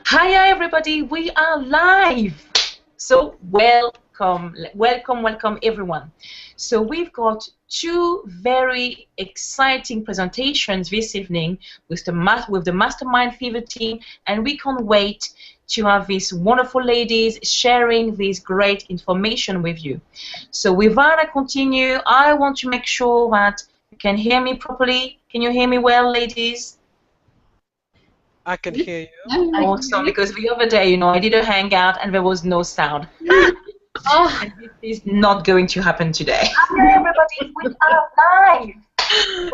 Hi everybody, we are live. So welcome everyone. So we've got two very exciting presentations this evening with the Mastermind Fever team, and we can't wait to have these wonderful ladies sharing this great information with you. So without I continue, I want to make sure that you can hear me properly. Can you hear me well, ladies? I can hear you. Awesome, because the other day, I did a hangout and there was no sound. And this is not going to happen today. Hi everybody, we are live.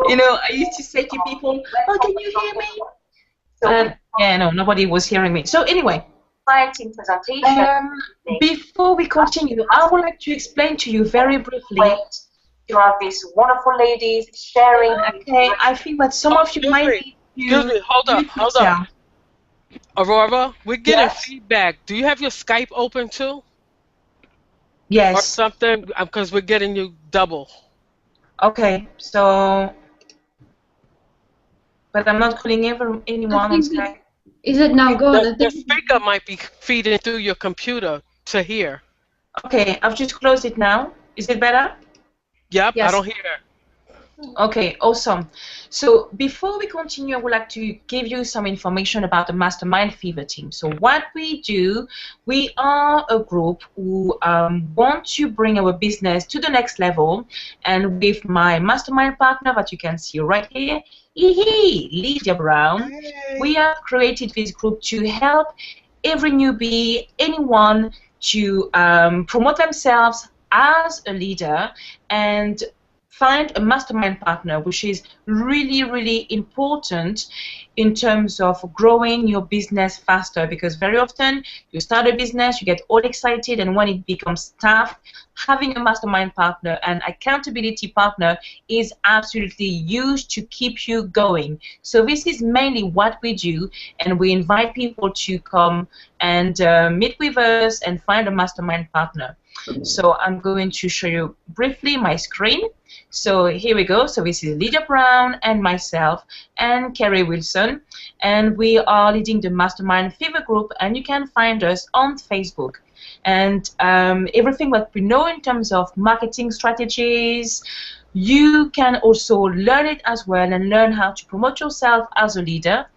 I used to say to people, "Oh, can you hear me?" And yeah, no, nobody was hearing me. So anyway, exciting presentation. Before we continue, I would like to explain to you very briefly. You have these wonderful ladies sharing. Okay, I think that some of you might need. Excuse me, hold up. Aurora, we're getting feedback. Do you have your Skype open too? Yes. Or something, because we're getting you double. Okay, so, but I'm not calling anyone on Skype. Is it now gone? The speaker might be feeding through your computer to hear. Okay, I've just closed it now. Is it better? Yep, yes. I don't hear. Okay, awesome. So before we continue, I would like to give you some information about the Mastermind Fever team. So what we do, we are a group who want to bring our business to the next level. And with my mastermind partner that you can see right here, Lydia Brown, we have created this group to help every newbie, anyone to promote themselves as a leader and find a mastermind partner, which is really, really important in terms of growing your business faster, because very often you start a business, you get all excited, and when it becomes tough, having a mastermind partner and accountability partner is absolutely used to keep you going. So this is mainly what we do, and we invite people to come and meet with us and find a mastermind partner. So I'm going to show you briefly my screen. So here we go. So this is Lydia Brown and myself and Kerry Wilson, and we are leading the Mastermind Fever group, and you can find us on Facebook. And everything that we know in terms of marketing strategies, you can also learn it as well and learn how to promote yourself as a leader.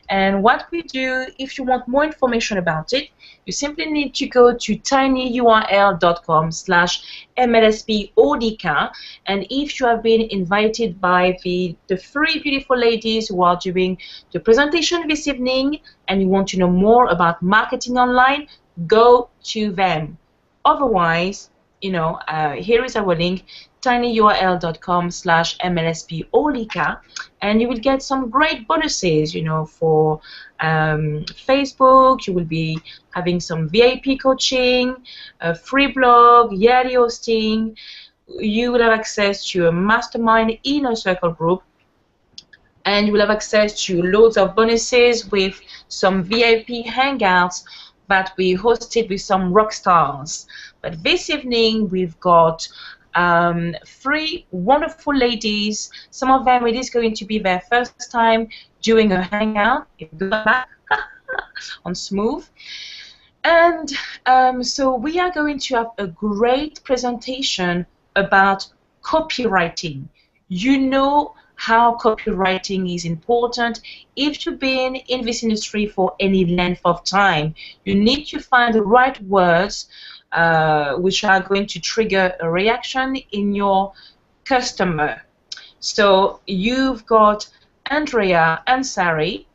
And what we do, if you want more information about it, you simply need to go to tinyurl.com/MLSPODK, and if you have been invited by the three beautiful ladies who are doing the presentation this evening and you want to know more about marketing online, go to them. Otherwise, here is our link, tinyurl.com/MLSPODK, and you will get some great bonuses, for Facebook. You will be having some VIP coaching, a free blog, yearly hosting. You will have access to a mastermind inner circle group, and you will have access to loads of bonuses with some VIP hangouts that we hosted with some rock stars. But this evening we've got three wonderful ladies. Some of them, it is going to be their first time doing a hangout on Smooth. And so we are going to have a great presentation about copywriting. You know how copywriting is important. If you've been in this industry for any length of time, you need to find the right words which are going to trigger a reaction in your customer. So you've got Andrea and Sari,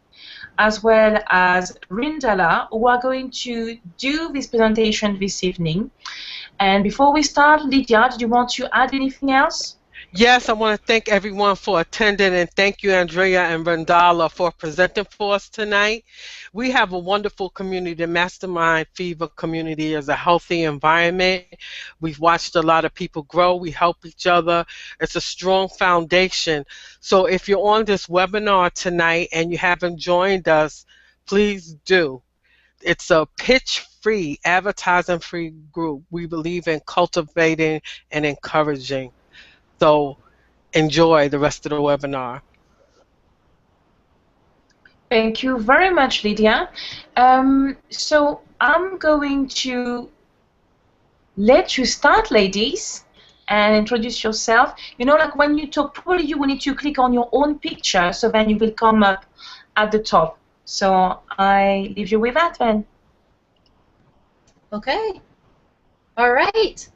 as well as Rindala, who are going to do this presentation this evening. And before we start, Lydia, did you want to add anything else? Yes, I want to thank everyone for attending, and thank you, Andrea and Rindala, for presenting for us tonight. We have a wonderful community. The Mastermind Fever community is a healthy environment. We've watched a lot of people grow. We help each other. It's a strong foundation. So if you're on this webinar tonight and you haven't joined us, please do. It's a pitch-free, advertising-free group. We believe in cultivating and encouraging. So enjoy the rest of the webinar. Thank you very much, Lydia. So I'm going to let you start, ladies, and introduce yourself. You know, like when you talk, probably you will need to click on your own picture, so then you will come up at the top. So I leave you with that then. Okay. All right.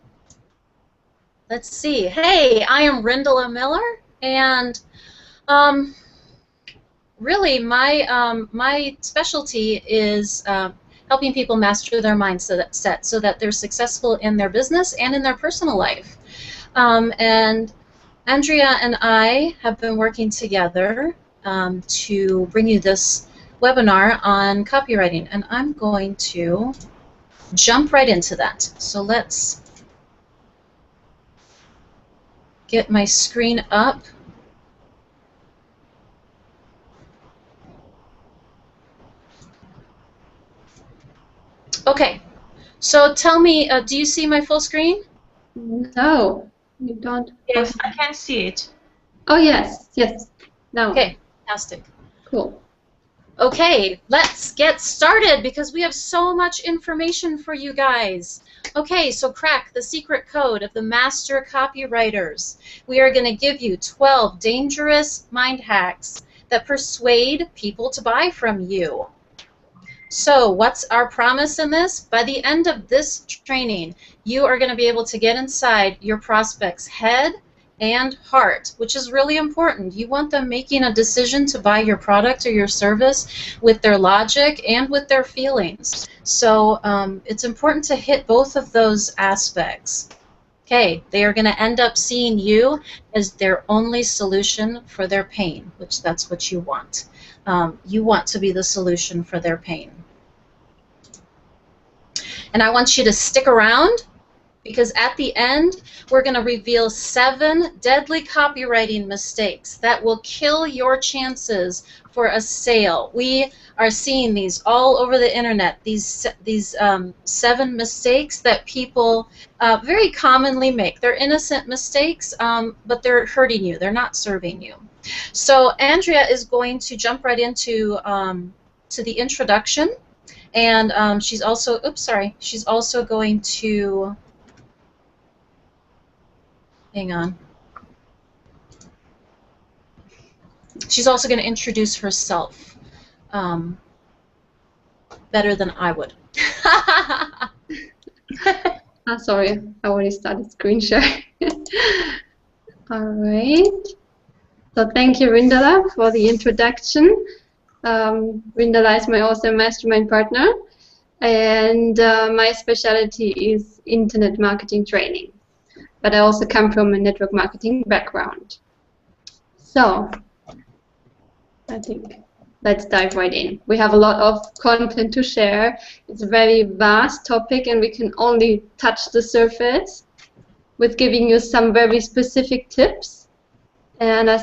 Let's see. Hey, I am Rindala Miller, and really my specialty is helping people master their mindset so that they're successful in their business and in their personal life. And Andrea and I have been working together to bring you this webinar on copywriting, and I'm going to jump right into that. So let's get my screen up. Okay, so tell me, do you see my full screen? No, you don't. Yes, I can see it. Oh, yes, yes. Now. Okay, fantastic. Cool. Okay, let's get started because we have so much information for you guys. Okay, so crack the secret code of the master copywriters. We are going to give you 12 dangerous mind hacks that persuade people to buy from you. So what's our promise in this? By the end of this training, you are going to be able to get inside your prospect's head and heart, which is really important. You want them making a decision to buy your product or your service with their logic and with their feelings. So it's important to hit both of those aspects. Okay, they are going to end up seeing you as their only solution for their pain, which that's what you want. You want to be the solution for their pain. And I want you to stick around because at the end, we're going to reveal 7 deadly copywriting mistakes that will kill your chances for a sale. We are seeing these all over the internet, these 7 mistakes that people very commonly make. They're innocent mistakes, but they're hurting you. They're not serving you. So Andrea is going to jump right into to the introduction, and she's also, she's also going to, hang on. She's also going to introduce herself better than I would. Sorry, I already started screen share. All right. So thank you, Rindala, for the introduction. Rindala is my awesome mastermind partner, and my specialty is internet marketing training. But I also come from a network marketing background. So I think let's dive right in. We have a lot of content to share. It's a very vast topic, and we can only touch the surface with giving you some very specific tips. And I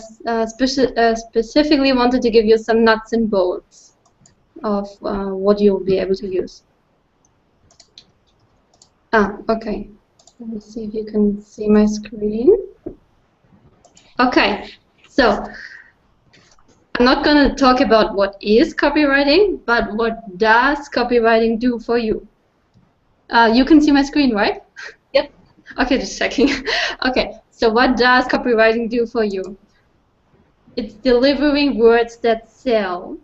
specifically wanted to give you some nuts and bolts of what you'll be able to use. Okay. Let me see if you can see my screen. Okay, so I'm not going to talk about what is copywriting, but what does copywriting do for you. You can see my screen, right? Yep. Okay, just checking. Okay, so what does copywriting do for you? It's delivering words that sell,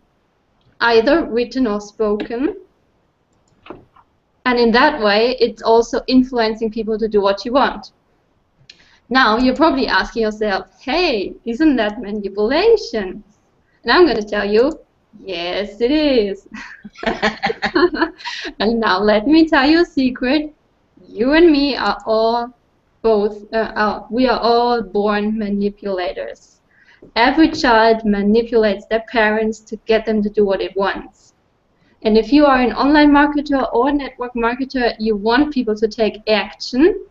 either written or spoken. And in that way, it's also influencing people to do what you want. Now, you're probably asking yourself, hey, isn't that manipulation? And I'm going to tell you, yes, it is. And now let me tell you a secret. You and me are all we are all born manipulators. Every child manipulates their parents to get them to do what it wants. And if you are an online marketer or a network marketer, you want people to take action,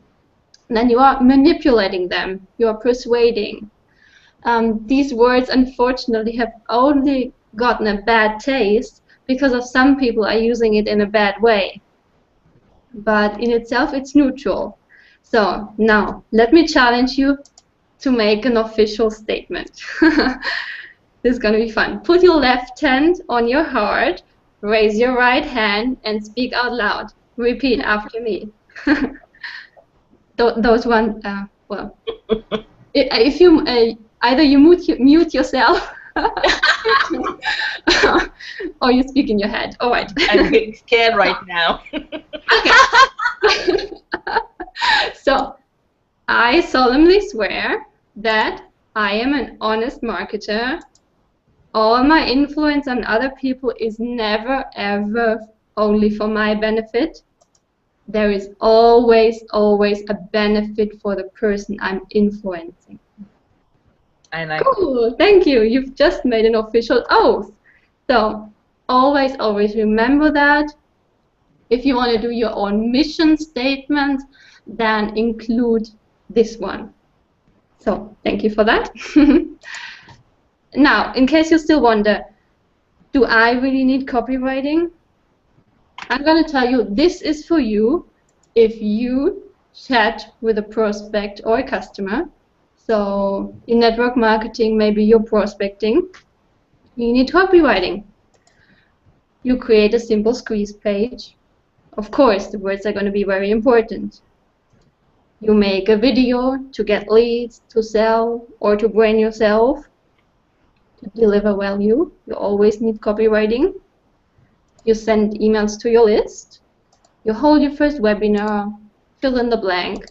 then you are manipulating them. You are persuading. These words, unfortunately, have only gotten a bad taste because of some people are using it in a bad way. But in itself, it's neutral. So now, let me challenge you to make an official statement. This is going to be fun. Put your left hand on your heart, raise your right hand, and speak out loud. Repeat after me. Those one, well, if you either you mute yourself or you speak in your head. All right. I'm getting scared right now. Okay. So, I solemnly swear that I am an honest marketer. All my influence on other people is never, ever only for my benefit. There is always, always a benefit for the person I'm influencing. Cool, thank you. You've just made an official oath. So, always, always remember that. If you want to do your own mission statement, then include this one. So, thank you for that. Now, in case you still wonder, do I really need copywriting? I'm going to tell you, this is for you if you chat with a prospect or a customer. So, in network marketing, maybe you're prospecting. You need copywriting. You create a simple squeeze page. Of course, the words are going to be very important. You make a video to get leads, to sell, or to brand yourself. To deliver value, you always need copywriting. You send emails to your list. You hold your first webinar, fill in the blank.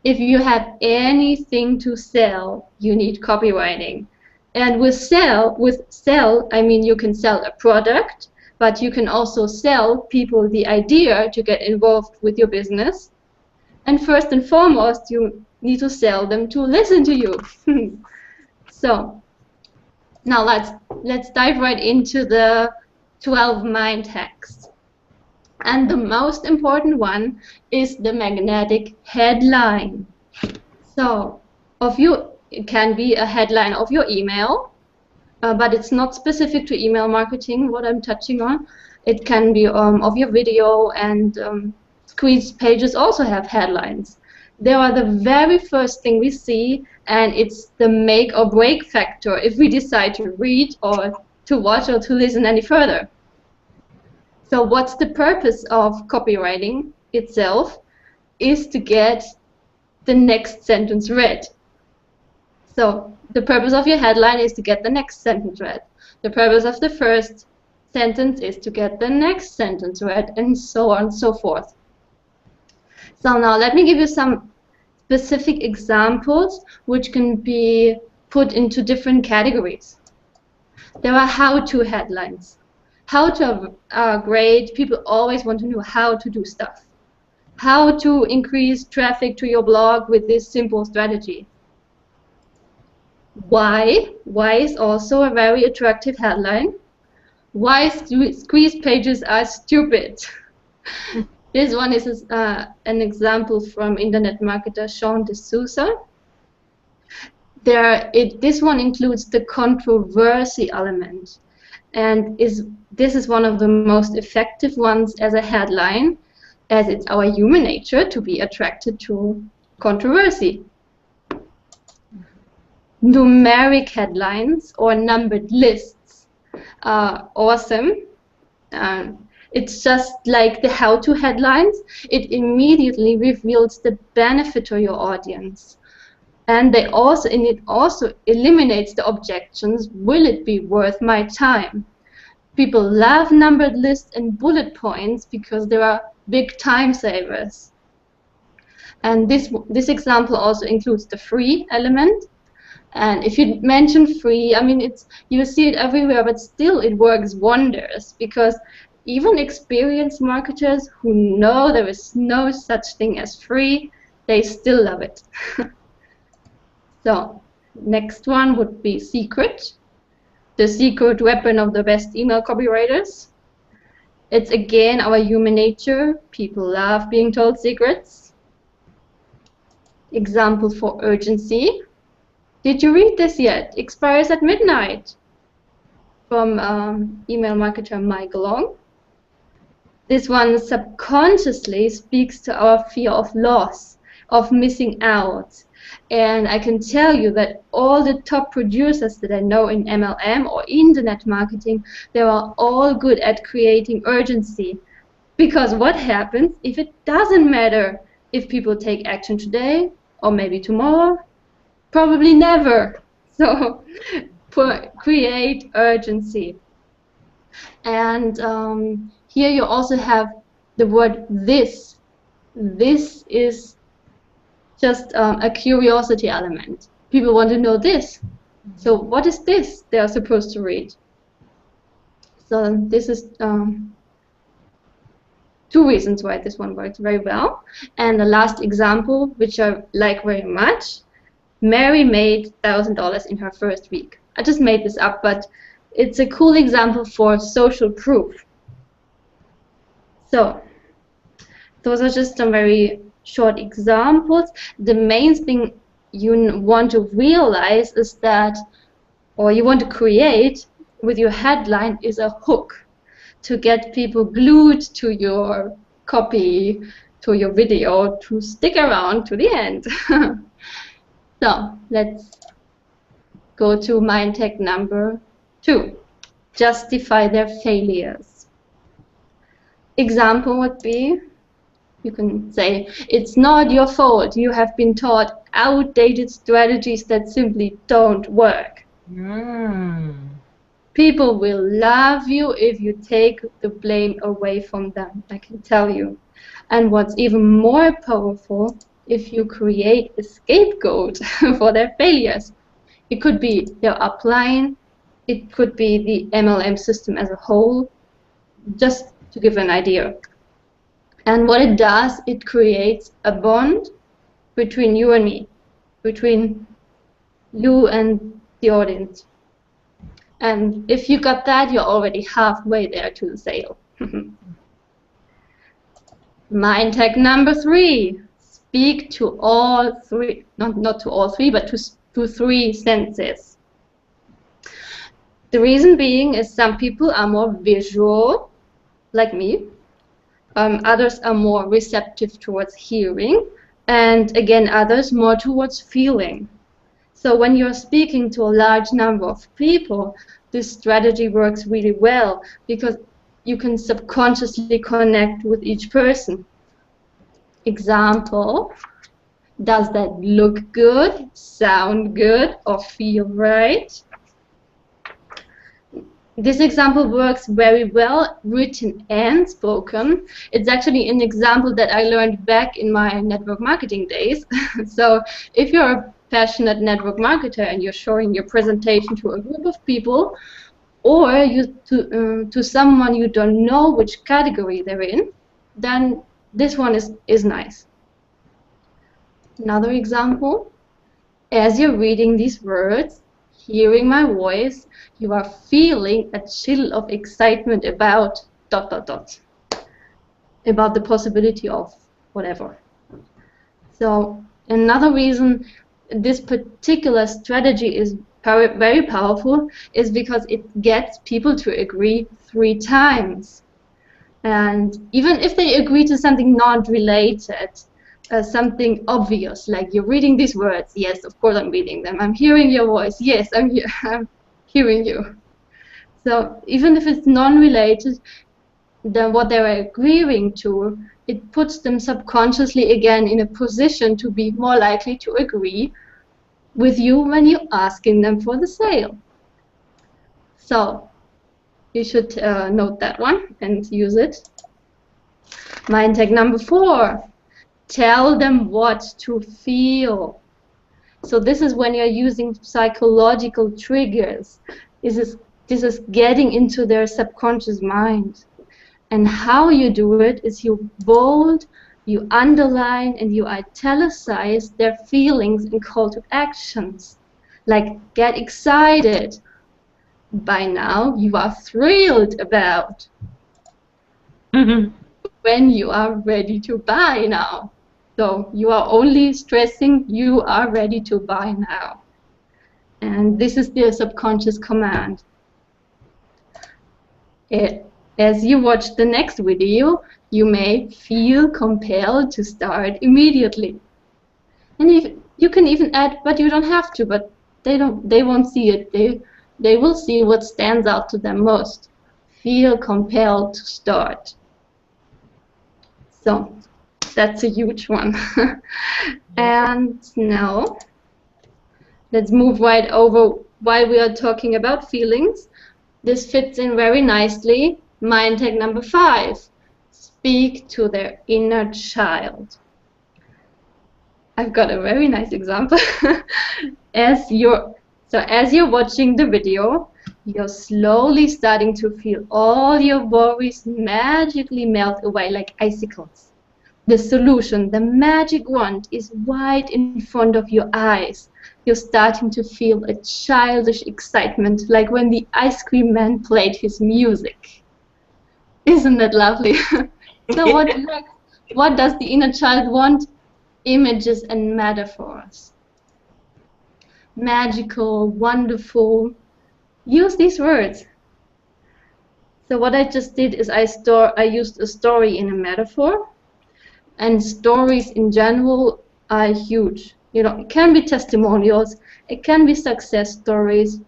If you have anything to sell, you need copywriting. And with sell, I mean you can sell a product, but you can also sell people the idea to get involved with your business. And first and foremost, you need to sell them to listen to you. So, now let's dive right into the 12 mind hacks. And the most important one is the magnetic headline. So, it can be a headline of your email, but it's not specific to email marketing, what I'm touching on. It can be of your video, and squeeze pages also have headlines. They are the very first thing we see, and it's the make or break factor if we decide to read or to watch or to listen any further. So what's the purpose of copywriting itself? Is to get the next sentence read. So the purpose of your headline is to get the next sentence read. The purpose of the first sentence is to get the next sentence read, and so on and so forth. So now let me give you some specific examples which can be put into different categories. There are how-to headlines. How-to are great. People always want to know how to do stuff. How to increase traffic to your blog with this simple strategy. Why? Why is also a very attractive headline. Why squeeze pages are stupid. This one is an example from internet marketer Sean D'Souza. This one includes the controversy element, and this is one of the most effective ones as a headline, as it's our human nature to be attracted to controversy. Numeric headlines or numbered lists are awesome. It's just like the how-to headlines. It immediately reveals the benefit to your audience. And it also eliminates the objections. Will it be worth my time? People love numbered lists and bullet points because they are big time savers. And this example also includes the free element. And if you mention free, I mean, you see it everywhere, but still it works wonders, because even experienced marketers who know there is no such thing as free, they still love it. So, next one would be secret. The secret weapon of the best email copywriters. It's again our human nature. People love being told secrets. Example for urgency. Did you read this yet? Expires at midnight. From email marketer Mike Long. This one subconsciously speaks to our fear of loss, of missing out. And I can tell you that all the top producers that I know in MLM or internet marketing, they are all good at creating urgency. Because what happens if it doesn't matter if people take action today or maybe tomorrow? Probably never. So create urgency. And here you also have the word this. This is just a curiosity element. People want to know this. So what is this they are supposed to read? So this is two reasons why this one works very well. And the last example, which I like very much, Mary made $1,000 in her first week. I just made this up, but it's a cool example for social proof. So those are just some very short examples. The main thing you want to realize is that, or you want to create with your headline, is a hook to get people glued to your copy, to your video, to stick around to the end. So let's go to mind hack number 2. Justify their failures. Example would be, you can say, it's not your fault. You have been taught outdated strategies that simply don't work. People will love you if you take the blame away from them, I can tell you. And what's even more powerful, if you create a scapegoat for their failures. It could be their upline, it could be the MLM system as a whole, just to give an idea. And what it does, it creates a bond between you and me, between you and the audience. And if you got that, you're already halfway there to the sale. Mind hack number 3. Speak to all three, not to all three, but to 3 senses. The reason being is some people are more visual, like me. Others are more receptive towards hearing, and again others more towards feeling. So when you're speaking to a large number of people, this strategy works really well because you can subconsciously connect with each person. Example, does that look good, sound good, or feel right? This example works very well, written and spoken. It's actually an example that I learned back in my network marketing days. So if you're a passionate network marketer and you're showing your presentation to a group of people, or to someone you don't know which category they're in, then this one is nice. Another example, as you're reading these words, hearing my voice, you are feeling a chill of excitement about ... about the possibility of whatever. So another reason this particular strategy is very powerful is because it gets people to agree 3 times. And even if they agree to something not related, something obvious, like you're reading these words, yes, of course I'm reading them. I'm hearing your voice, yes, I'm hearing you. So even if it's non-related, then what they're agreeing to, it puts them subconsciously again in a position to be more likely to agree with you when you're asking them for the sale. So you should note that one and use it. Mind hack number 4. Tell them what to feel. So this is when you're using psychological triggers. This is getting into their subconscious mind. And how you do it is you bold, you underline, and you italicize their feelings and call to actions. Like, get excited. By now, you are thrilled about. When you are ready to buy now. So you are only stressing you are ready to buy now. And this is the subconscious command. As you watch the next video, you may feel compelled to start immediately. And if you can even add, but you don't have to, but they won't see it. They will see what stands out to them most. Feel compelled to start. So that's a huge one. And now let's move right over why we are talking about feelings. This fits in very nicely. Mind hack number 5. Speak to their inner child. I've got a very nice example. As you're watching the video, you're slowly starting to feel all your worries magically melt away like icicles. The solution, the magic wand, is right in front of your eyes. You're starting to feel a childish excitement, like when the ice cream man played his music. Isn't that lovely? So what does the inner child want? Images and metaphors. Magical, wonderful. Use these words. So what I just did is I used a story in a metaphor, and stories in general are huge. You know, it can be testimonials, it can be success stories.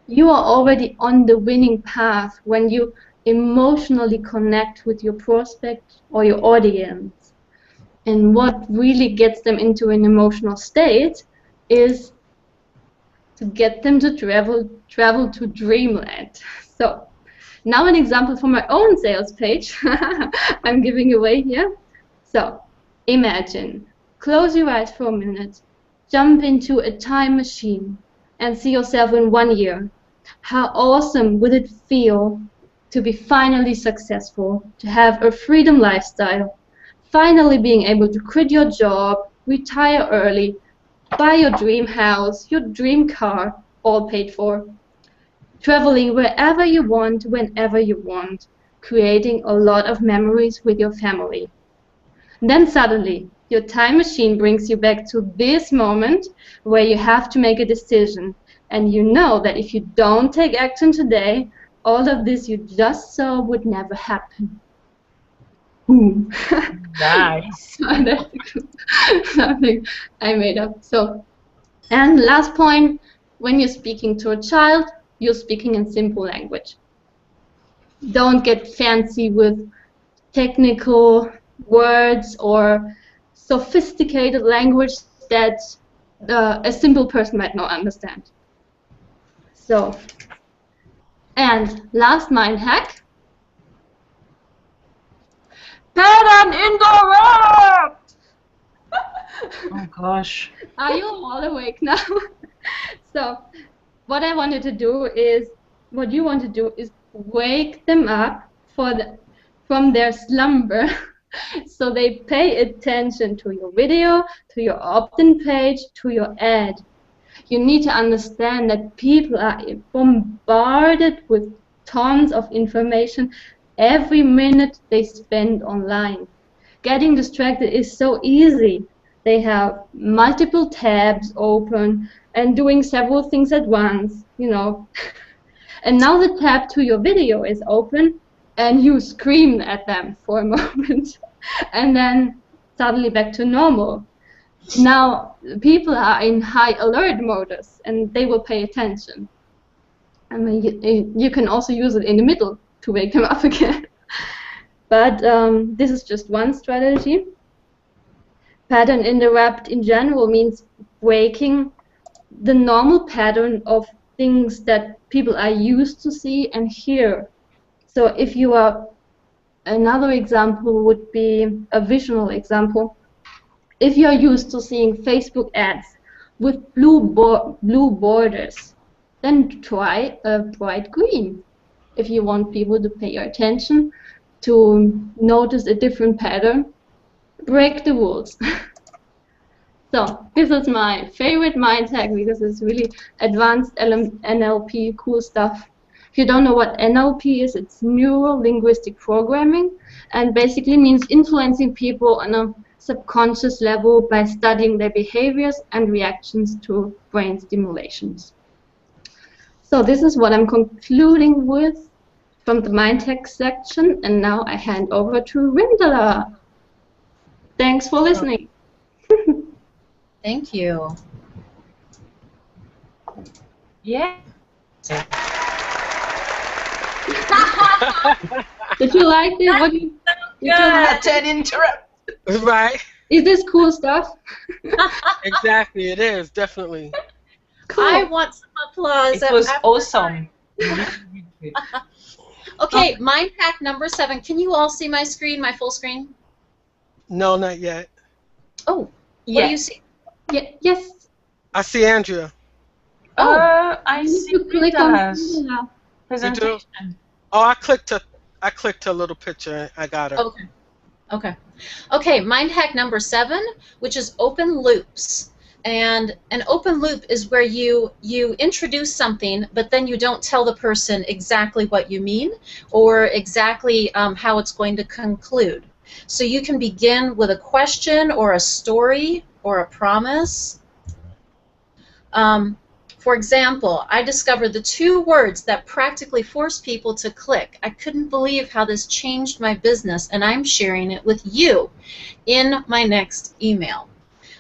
You are already on the winning path when you emotionally connect with your prospect or your audience. And what really gets them into an emotional state is to get them to travel to dreamland. So now an example from my own sales page I'm giving away here. So imagine, close your eyes for a minute, jump into a time machine and see yourself in 1 year. How awesome would it feel to be finally successful, to have a freedom lifestyle, finally being able to quit your job, retire early, buy your dream house, your dream car, all paid for, traveling wherever you want, whenever you want, creating a lot of memories with your family. Then suddenly, your time machine brings you back to this moment where you have to make a decision, and you know that if you don't take action today, all of this you just saw would never happen. Boom. Nice. That's something I made up. So, and last point, when you're speaking to a child, you're speaking in simple language. Don't get fancy with technical words or sophisticated language that a simple person might not understand. So, and last mind hack. Pattern indirect! Oh gosh. Are you all awake now? So, what I wanted to do is, what you want to do is wake them up from their slumber so they pay attention to your video, to your opt-in page, to your ad. You need to understand that people are bombarded with tons of information every minute they spend online. Getting distracted is so easy. They have multiple tabs open and doing several things at once, you know. And now the tab to your video is open and you scream at them for a moment and then suddenly back to normal. Now people are in high alert modus and they will pay attention. I mean, you can also use it in the middle to wake them up again. But this is just one strategy. Pattern interrupt in general means breaking the normal pattern of things that people are used to see and hear. So if you are, another example would be a visual example. If you are used to seeing Facebook ads with blue borders, then try a bright green. If you want people to pay your attention, to notice a different pattern, break the rules. So this is my favorite mind hack because it's really advanced NLP, cool stuff. If you don't know what NLP is, it's Neuro Linguistic Programming, and basically means influencing people on a subconscious level by studying their behaviors and reactions to brain stimulations. So this is what I'm concluding with from the Mindhacks section, and now I hand over to Rindala. Thanks for listening. Thank you. Yeah. Did you like it? What did you like? Turn interrupt. Right. Is this cool stuff? Exactly. It is definitely. Cool. I want some applause. It was after awesome. Okay, mind hack number 7. Can you all see my screen, my full screen? No, not yet. Oh, what do you see? Yeah, yes. I see Andrea. I You see need to click on Rindala's Rindala. presentation. Oh, I clicked a little picture. I got her. Okay. Okay. Okay, mind hack number 7, which is open loops. And an open loop is where you introduce something, but then you don't tell the person exactly what you mean or exactly how it's going to conclude. So you can begin with a question or a story or a promise. For example, I discovered the 2 words that practically force people to click. I couldn't believe how this changed my business, and I'm sharing it with you in my next email.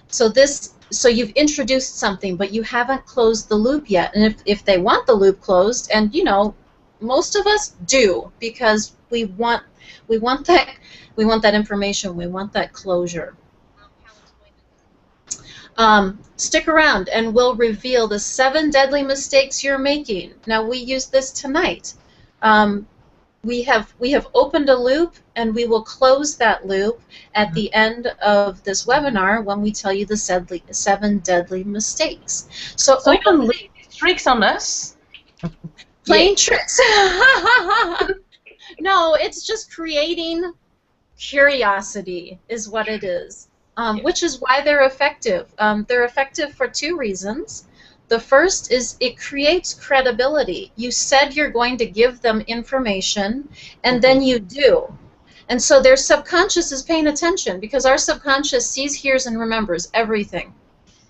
So you've introduced something, but you haven't closed the loop yet. And if they want the loop closed, and you know, most of us do, because we want that information, we want that closure. Stick around and we'll reveal the 7 deadly mistakes you're making. Now, we use this tonight. We have opened a loop, and we will close that loop at the end of this webinar when we tell you the 7 deadly mistakes. So So you open don't loop, play these tricks on us? playing tricks. No, it's just creating curiosity is what it is. Which is why they're effective. They're effective for 2 reasons. The first is it creates credibility. You said you're going to give them information, and then you do. And so their subconscious is paying attention, because our subconscious sees, hears, and remembers everything.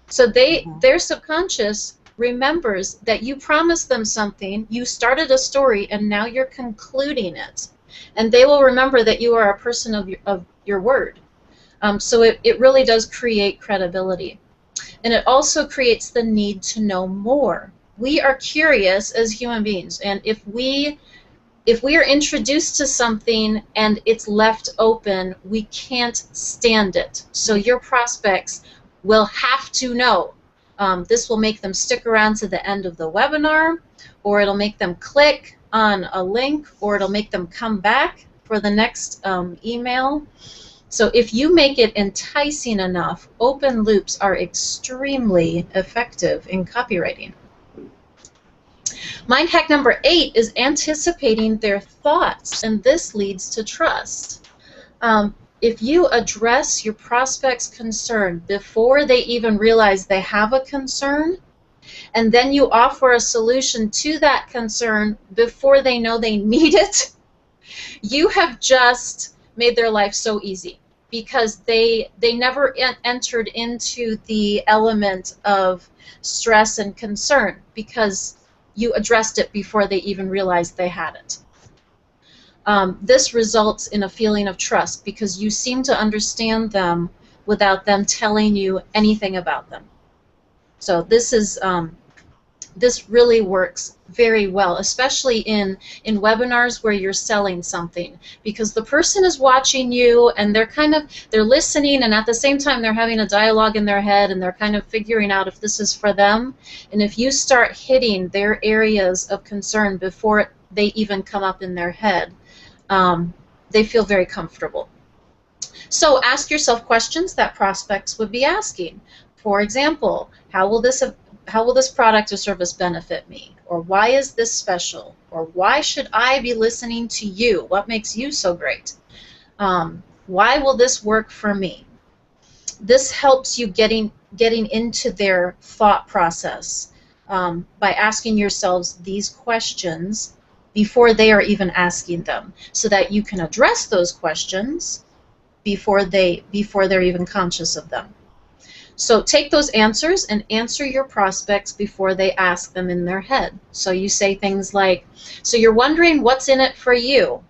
So their subconscious remembers that you promised them something, you started a story, and now you're concluding it. And they will remember that you are a person of your word. So it really does create credibility. And it also creates the need to know more. We are curious as human beings, and if we are introduced to something and it's left open, we can't stand it. So your prospects will have to know. This will make them stick around to the end of the webinar, or it'll make them click on a link, or it'll make them come back for the next email. So if you make it enticing enough, open loops are extremely effective in copywriting. Mind hack number 8 is anticipating their thoughts, and this leads to trust. If you address your prospect's concern before they even realize they have a concern, and then you offer a solution to that concern before they know they need it, you have just made their life so easy, because they never entered into the element of stress and concern, because you addressed it before they even realized they had it. This results in a feeling of trust, because you seem to understand them without them telling you anything about them. So this really works very well, especially in webinars where you're selling something, because the person is watching you, and they're listening, and at the same time they're having a dialogue in their head, and they're kind of figuring out if this is for them. And if you start hitting their areas of concern before they even come up in their head, they feel very comfortable. So ask yourself questions that prospects would be asking. For example, how will this product or service benefit me? Or why is this special? Or why should I be listening to you? What makes you so great? Why will this work for me? This helps you getting into their thought process by asking yourselves these questions before they are even asking them, so that you can address those questions before they're even conscious of them. So take those answers and answer your prospects before they ask them in their head. So you say things like, so you're wondering what's in it for you,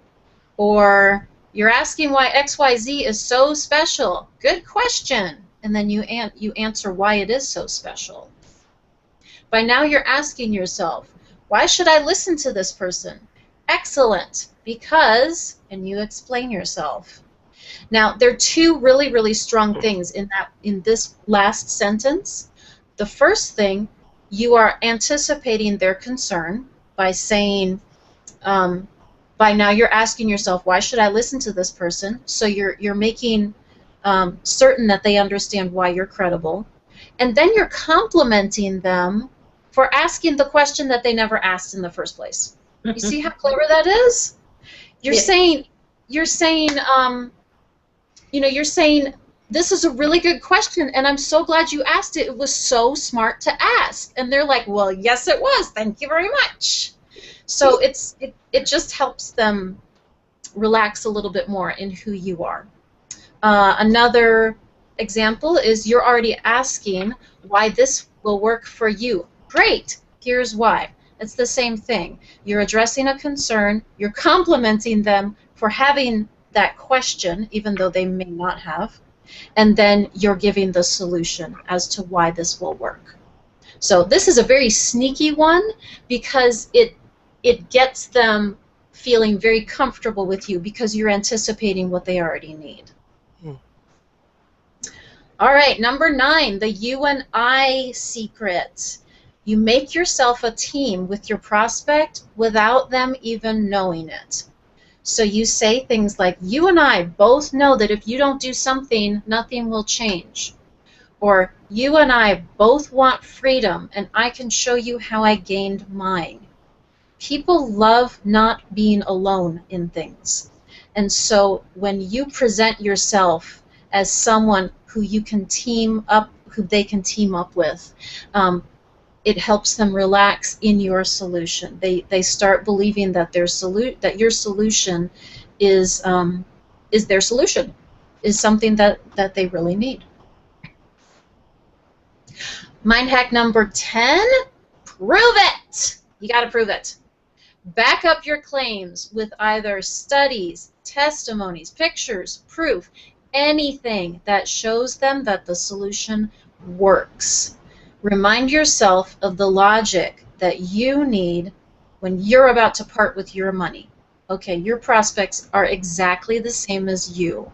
or you're asking why XYZ is so special. Good question. and then you answer why it is so special. By now you're asking yourself, why should I listen to this person? Excellent, because, and you explain yourself. Now, there are two really, really strong things in this last sentence. The first thing, you are anticipating their concern by saying, by now you're asking yourself, why should I listen to this person? So you're making certain that they understand why you're credible. And then you're complimenting them for asking the question that they never asked in the first place. You see how clever that is? You're saying, you're saying, this is a really good question, and I'm so glad you asked it. It was so smart to ask. And they're like, well, yes, it was. Thank you very much. So it just helps them relax a little bit more in who you are. Another example is you're already asking why this will work for you. Great. Here's why. It's the same thing. You're addressing a concern. You're complimenting them for having that question, even though they may not have. And then you're giving the solution as to why this will work. So this is a very sneaky one because it gets them feeling very comfortable with you because you're anticipating what they already need. All right, number 9, the you and I secret. You make yourself a team with your prospect without them even knowing it. So you say things like, you and I both know that if you don't do something, nothing will change. Or, you and I both want freedom, and I can show you how I gained mine. People love not being alone in things. And so when you present yourself as someone who you can team up, who they can team up with, it helps them relax in your solution. They start believing that your solution is their solution, is something that they really need. Mind hack number 10, prove it. You got to prove it. Back up your claims with either studies, testimonies, pictures, proof, anything that shows them that the solution works. Remind yourself of the logic that you need when you're about to part with your money. Okay, your prospects are exactly the same as you.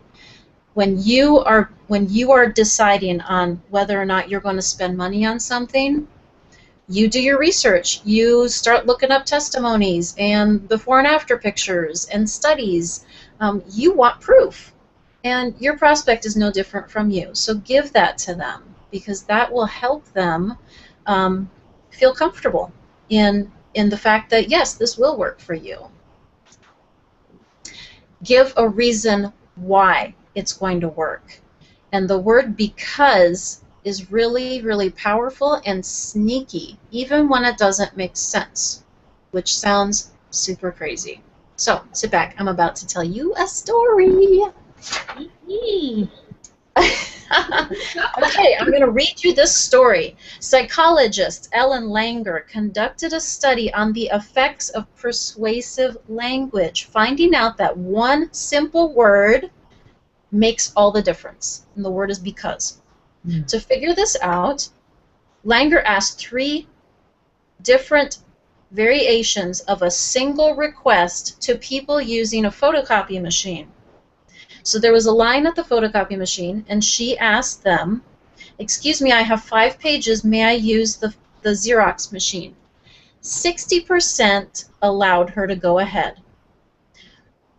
When you are deciding on whether or not you're going to spend money on something, you do your research. You start looking up testimonies and before and after pictures and studies. You want proof. And your prospect is no different from you. So give that to them, because that will help them feel comfortable in the fact that, yes, this will work for you. Give a reason why it's going to work. And the word because is really, really powerful and sneaky, even when it doesn't make sense, which sounds super crazy. So sit back. I'm about to tell you a story. Okay, I'm going to read you this story. Psychologist Ellen Langer conducted a study on the effects of persuasive language, finding out that one simple word makes all the difference, and the word is because. To figure this out, Langer asked 3 different variations of a single request to people using a photocopy machine. So there was a line at the photocopy machine, and she asked them, excuse me, I have 5 pages, may I use the Xerox machine? 60% allowed her to go ahead.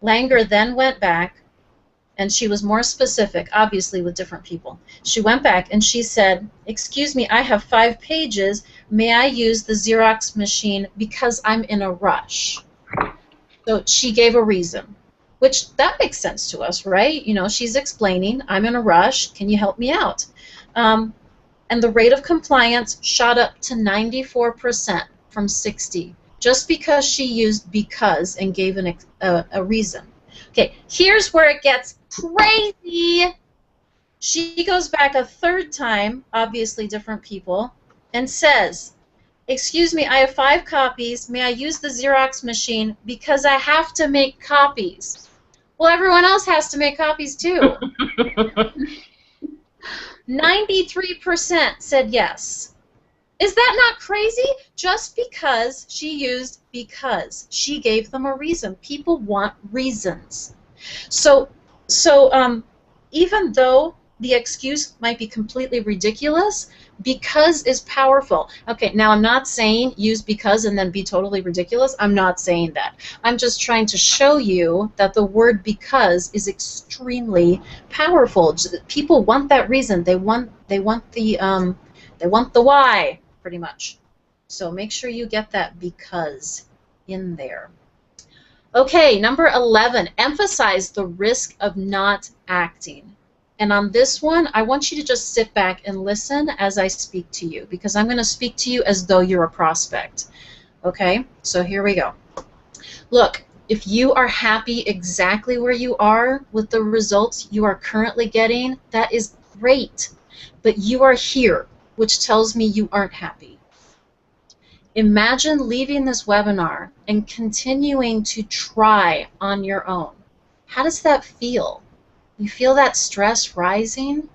Langer then went back, and she was more specific, obviously with different people. She went back and she said, excuse me, I have 5 pages, may I use the Xerox machine because I'm in a rush? So she gave a reason. Which, that makes sense to us, right? You know, she's explaining, I'm in a rush, can you help me out? And the rate of compliance shot up to 94% from 60%, just because she used because and gave a reason. Okay, here's where it gets crazy. She goes back a 3rd time, obviously different people, and says, excuse me, I have 5 copies, may I use the Xerox machine because I have to make copies? Well, everyone else has to make copies too. 93% said yes. Is that not crazy? Just because she used because. She gave them a reason. People want reasons. So even though the excuse might be completely ridiculous, because is powerful. Okay, now I'm not saying use because and then be totally ridiculous. I'm not saying that. I'm just trying to show you that the word because is extremely powerful. People want that reason. They want the why, pretty much. So make sure you get that because in there. Okay, number 11, emphasize the risk of not acting. And on this one, I want you to just sit back and listen as I speak to you, because I'm going to speak to you as though you're a prospect. Okay, so here we go. Look, if you are happy exactly where you are with the results you are currently getting, that is great. But you are here, which tells me you aren't happy. Imagine leaving this webinar and continuing to try on your own. How does that feel? You feel that stress rising?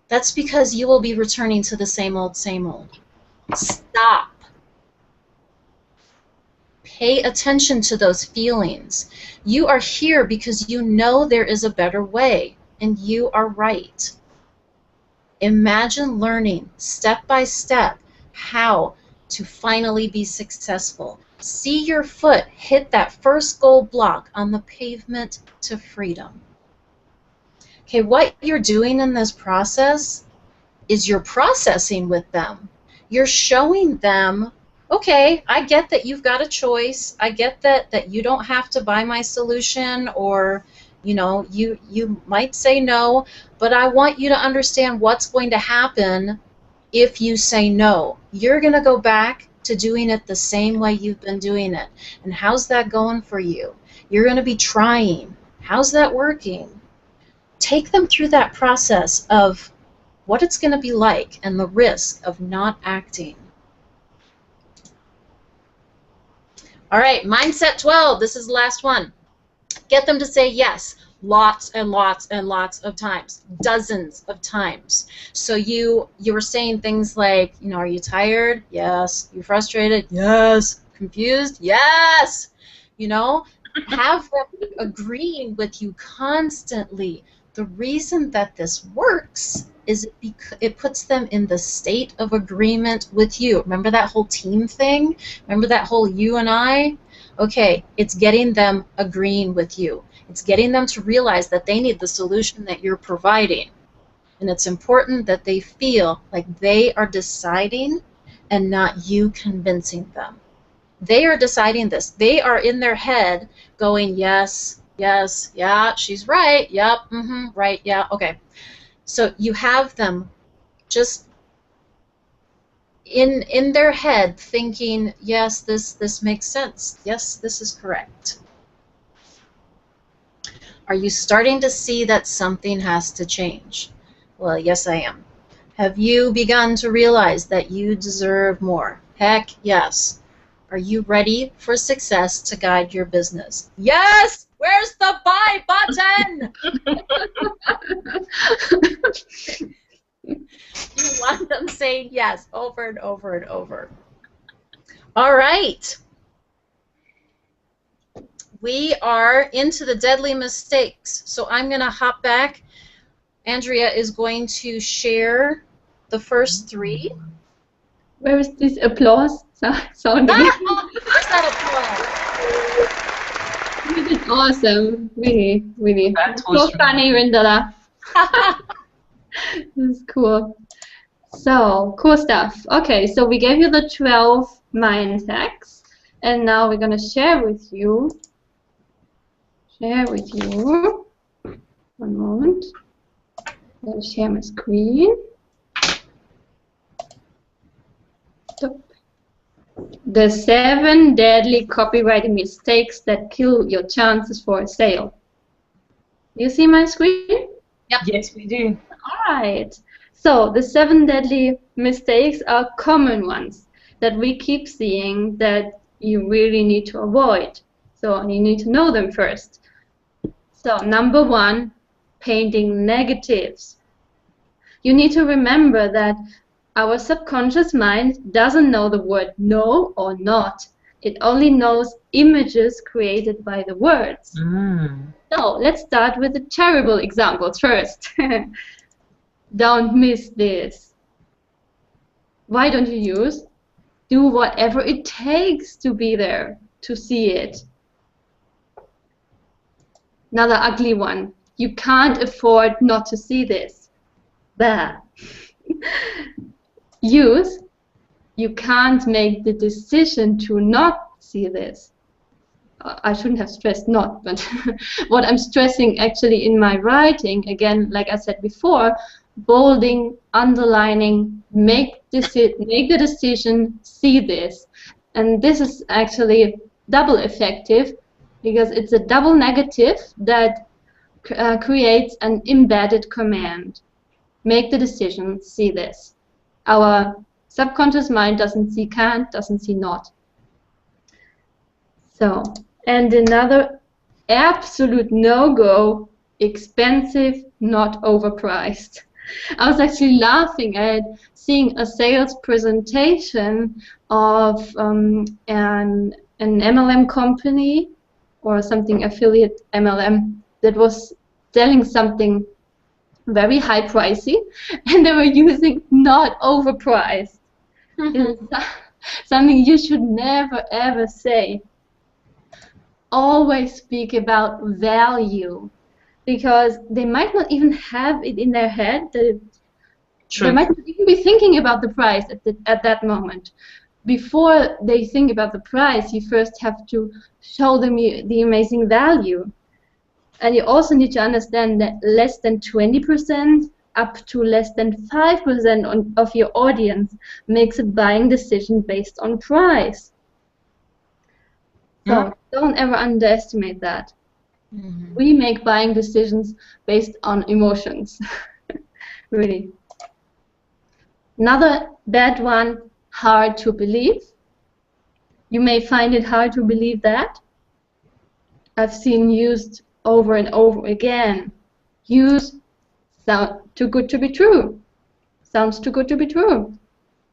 That's because you will be returning to the same old, same old. Stop. Pay attention to those feelings. You are here because you know there is a better way, and you are right. Imagine learning step by step how to finally be successful. See your foot hit that first gold block on the pavement to freedom. Okay, what you're doing in this process is you're processing with them. You're showing them, okay, I get that you've got a choice. I get that you don't have to buy my solution, or you know, you might say no, but I want you to understand what's going to happen if you say no. You're going to go back to doing it the same way you've been doing it. And how's that going for you? You're going to be trying. How's that working? Take them through that process of what it's going to be like and the risk of not acting. All right, mindset 12. This is the last one. Get them to say yes lots and lots and lots of times, dozens of times. So you were saying things like, you know, are you tired? Yes. You frustrated? Yes. Confused? Yes. You know, have them agreeing with you constantly. The reason that this works is it puts them in the state of agreement with you. Remember that whole team thing? Remember that whole you and I? Okay, it's getting them agreeing with you. It's getting them to realize that they need the solution that you're providing. And it's important that they feel like they are deciding and not you convincing them. They are deciding this. They are in their head going, yes, yes, yeah, she's right, yep, right, yeah, okay. So you have them just in their head thinking, yes, this makes sense. Yes, this is correct. Are you starting to see that something has to change? Well, yes, I am. Have you begun to realize that you deserve more? Heck, yes. Are you ready for success to guide your business? Yes! Where's the buy button? You want them saying yes over and over and over. All right. We are into the deadly mistakes. So I'm going to hop back. Andrea is going to share the first three. Where is this applause sounding? Where's that applause? You did awesome. Really, really. That So was funny, Rindala. This is cool. So, cool stuff. Okay, so we gave you the 12 Mindhacks, and now we're going to share with you. One moment. I'm going to share my screen. Stop. The 7 deadly copywriting mistakes that kill your chances for a sale. You see my screen? Yep. Yes, we do. All right. So the 7 deadly mistakes are common ones that we keep seeing that you really need to avoid. So you need to know them first. So number 1, painting negatives. You need to remember that our subconscious mind doesn't know the word no or not. It only knows images created by the words. So let's start with the terrible examples first. Don't miss this. Why don't you use do whatever it takes to be there, to see it? Another ugly one. You can't afford not to see this. Bah. Use you can't make the decision to not see this. I shouldn't have stressed not, but what I'm stressing actually in my writing, again, like I said before, bolding, underlining, make the decision, see this. And this is actually double effective because it's a double negative that creates an embedded command. Make the decision, see this. Our subconscious mind doesn't see can't, doesn't see not. So, and another absolute no-go, expensive, not overpriced. I was actually laughing at seeing a sales presentation of an MLM company or something affiliate MLM that was selling something very high pricey, and they were using not overpriced. It's something you should never ever say. Always speak about value, because they might not even have it in their head that they might not even be thinking about the price at that moment. Before they think about the price, you first have to show them the amazing value. And you also need to understand that less than 20% up to less than 5% of your audience makes a buying decision based on price. So don't ever underestimate that. We make buying decisions based on emotions. Really. Another bad one, hard to believe. You may find it hard to believe that. I've seen used over and over again. Use sound too good to be true. Sounds too good to be true.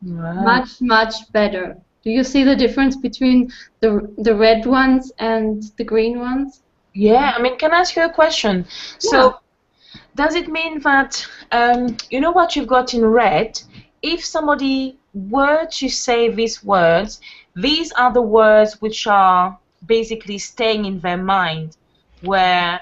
Right. Much better. Do you see the difference between the red ones and the green ones? Yeah, I mean, can I ask you a question? Yeah. So, does it mean that, you know what you've got in red, if somebody were to say these words, these are the words which are basically staying in their mind, where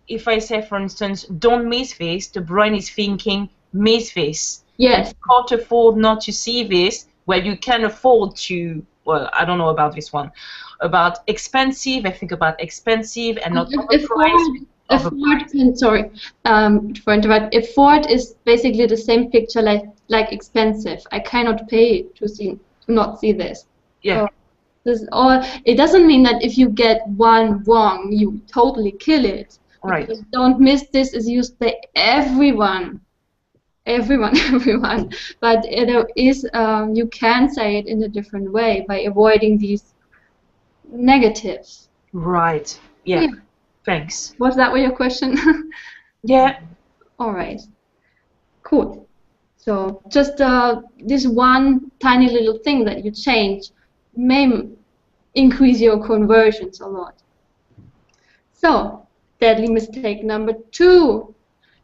if I say, for instance, don't miss this, the brain is thinking, miss this. Yes. And can't afford not to see this, where you can afford to, well, I don't know about this one, about expensive, I think about expensive and not overpriced. Sorry for interrupt. Afford is basically the same picture like expensive. I cannot pay to not see this. Yeah. So this is all. It doesn't mean that if you get one wrong, you totally kill it. Right. Because don't miss this is used by everyone. Everyone. But there is you can say it in a different way by avoiding these negatives. Right. Yeah. Thanks. Was that your question? Yeah. All right. Cool. So just this one tiny little thing that you change may increase your conversions a lot. So deadly mistake number 2,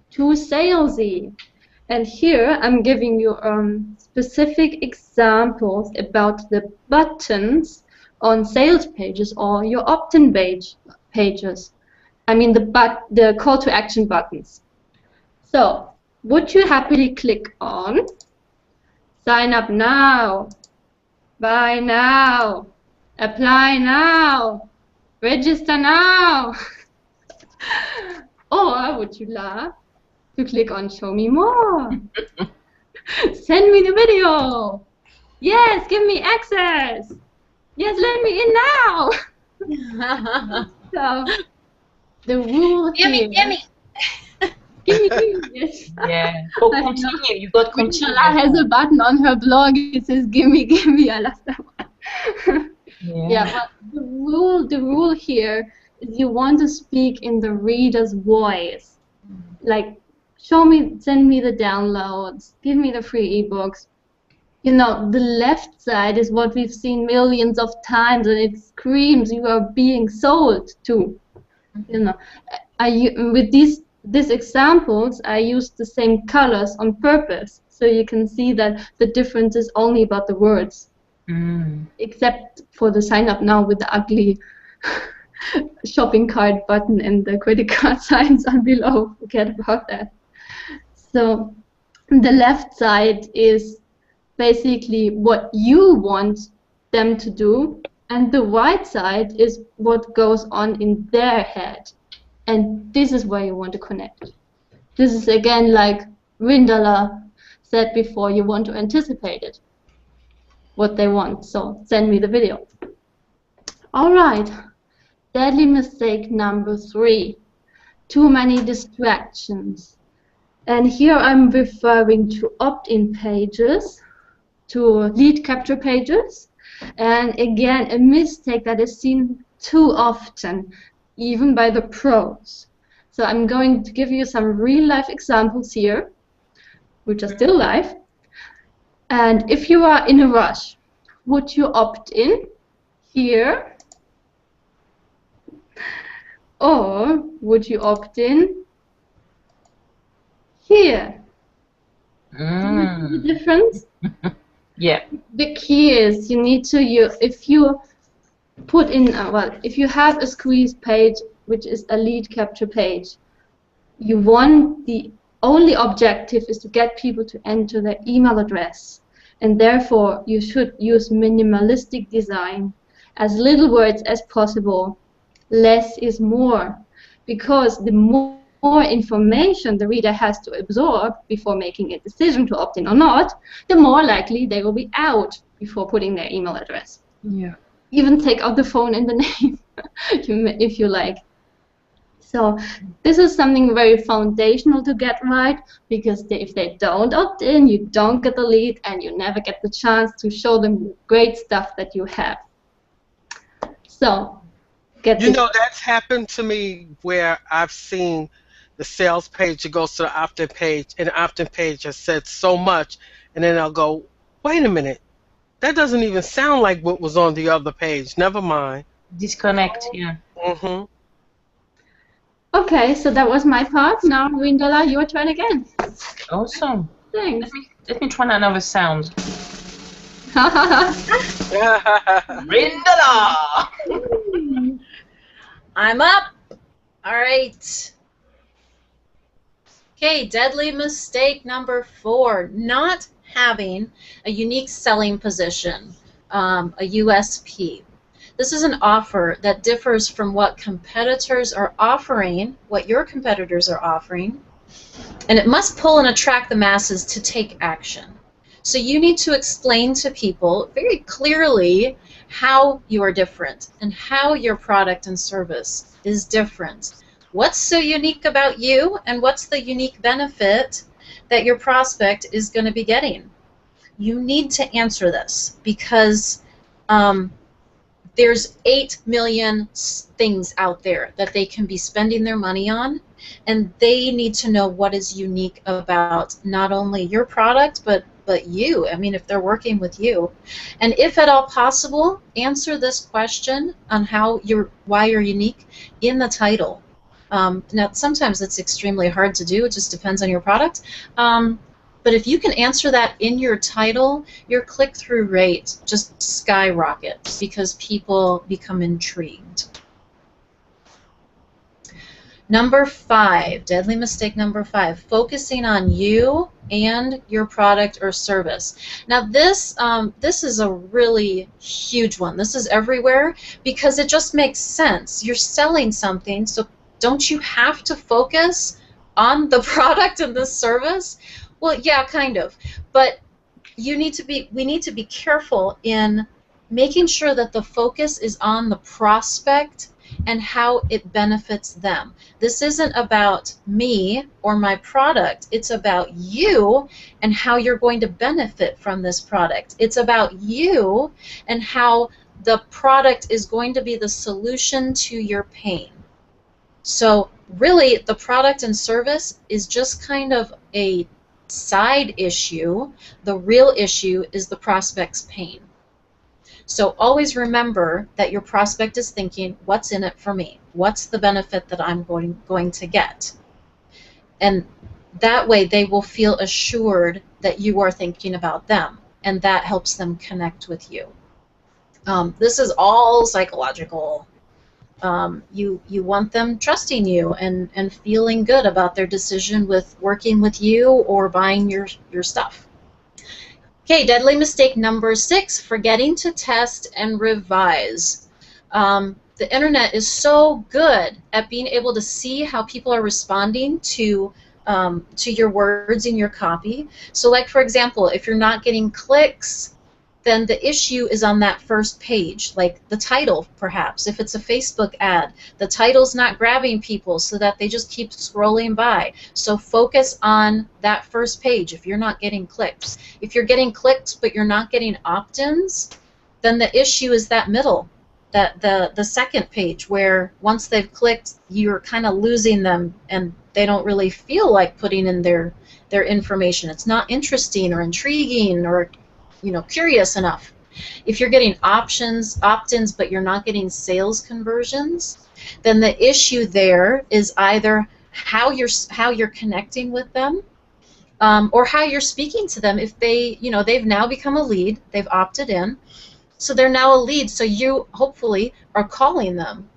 too salesy. And here I'm giving you specific examples about the buttons on sales pages or your opt-in pages. I mean the call to action buttons. So would you happily click on sign up now, buy now, apply now, register now? Or would you love to click on show me more? Send me the video. Yes, give me access. Yes, let me in now. So the rule here. Gimme. Gimme. Yes. Yeah. Oh, continue. You got continue. Ella has a button on her blog. It says gimme. I love that one. Yeah. But the rule here is you want to speak in the reader's voice. like, send me the downloads, give me the free ebooks. You know, the left side is what we've seen millions of times, and it screams you are being sold to. You know, with these examples, I used the same colors on purpose, so you can see that the difference is only about the words. Except for the sign up now with the ugly shopping cart button and the credit card signs on below. Forget about that. So the left side is basically what you want them to do, and the right side is what goes on in their head. And this is where you want to connect. This is again like Rindala said before, you want to anticipate it, what they want. So send me the video. All right, deadly mistake number 3, too many distractions. And here I'm referring to opt-in pages, to lead capture pages, and again a mistake that is seen too often, even by the pros. So I'm going to give you some real-life examples here, which are still live. And if you are in a rush, would you opt in here, or would you opt in here? The difference? Yeah. The key is you need to if you put in if you have a squeeze page, which is a lead capture page, you want the only objective is to get people to enter their email address, and therefore you should use minimalistic design, as little words as possible. Less is more, because the more information the reader has to absorb before making a decision to opt in or not, the more likely they will be out before putting their email address. Yeah. Even take out the phone and the name if you like. So this is something very foundational to get right, because if they don't opt in, you don't get the lead and you never get the chance to show them great stuff that you have. So you know, that's happened to me where I've seen the sales page, it goes to the opt-in page, and the opt-in page has said so much, and then I'll go, wait a minute, that doesn't even sound like what was on the other page. Never mind. Disconnect, yeah. Okay, so that was my part. Now, Rindala, your turn again. Awesome. Thanks. Let me try another sound. Rindala! I'm up. All right. Okay, deadly mistake number 4, not having a unique selling position, a USP. This is an offer that differs from what competitors are offering, what your competitors are offering, and it must pull and attract the masses to take action. So you need to explain to people very clearly how you are different and how your product and service is different. What's so unique about you, and what's the unique benefit that your prospect is going to be getting? You need to answer this, because there's 8 million things out there that they can be spending their money on, and they need to know what is unique about not only your product but you. I mean, if they're working with you. And if at all possible, answer this question on why you're unique in the title. Now, sometimes it's extremely hard to do. It just depends on your product. But if you can answer that in your title, your click-through rate just skyrockets, because people become intrigued. Number 5, deadly mistake number 5, focusing on you and your product or service. Now this is a really huge one. This is everywhere, because it just makes sense. You're selling something, so don't you have to focus on the product and the service? Well, yeah, kind of. But we need to be careful in making sure that the focus is on the prospect and how it benefits them. This isn't about me or my product. It's about you and how you're going to benefit from this product. It's about you and how the product is going to be the solution to your pain. So really, the product and service is just kind of a side issue. The real issue is the prospect's pain. So always remember that your prospect is thinking, what's in it for me? What's the benefit that I'm going to get? And that way they will feel assured that you are thinking about them, and that helps them connect with you. This is all psychological. You want them trusting you and feeling good about their decision with working with you or buying your stuff. Okay, deadly mistake number 6, forgetting to test and revise. The internet is so good at being able to see how people are responding to your words in your copy. So like, for example, if you're not getting clicks, then the issue is on that first page, like the title, perhaps. If it's a Facebook ad, the title's not grabbing people so that they just keep scrolling by. So focus on that first page if you're not getting clicks. If you're getting clicks but you're not getting opt-ins, then the issue is that middle, the second page, where once they've clicked, you're kind of losing them and they don't really feel like putting in their information. It's not interesting or intriguing or curious enough. If you're getting opt-ins, but you're not getting sales conversions, then the issue there is either how you're connecting with them, or how you're speaking to them. If they've now become a lead, they've opted in, so they're now a lead. So you hopefully are calling them,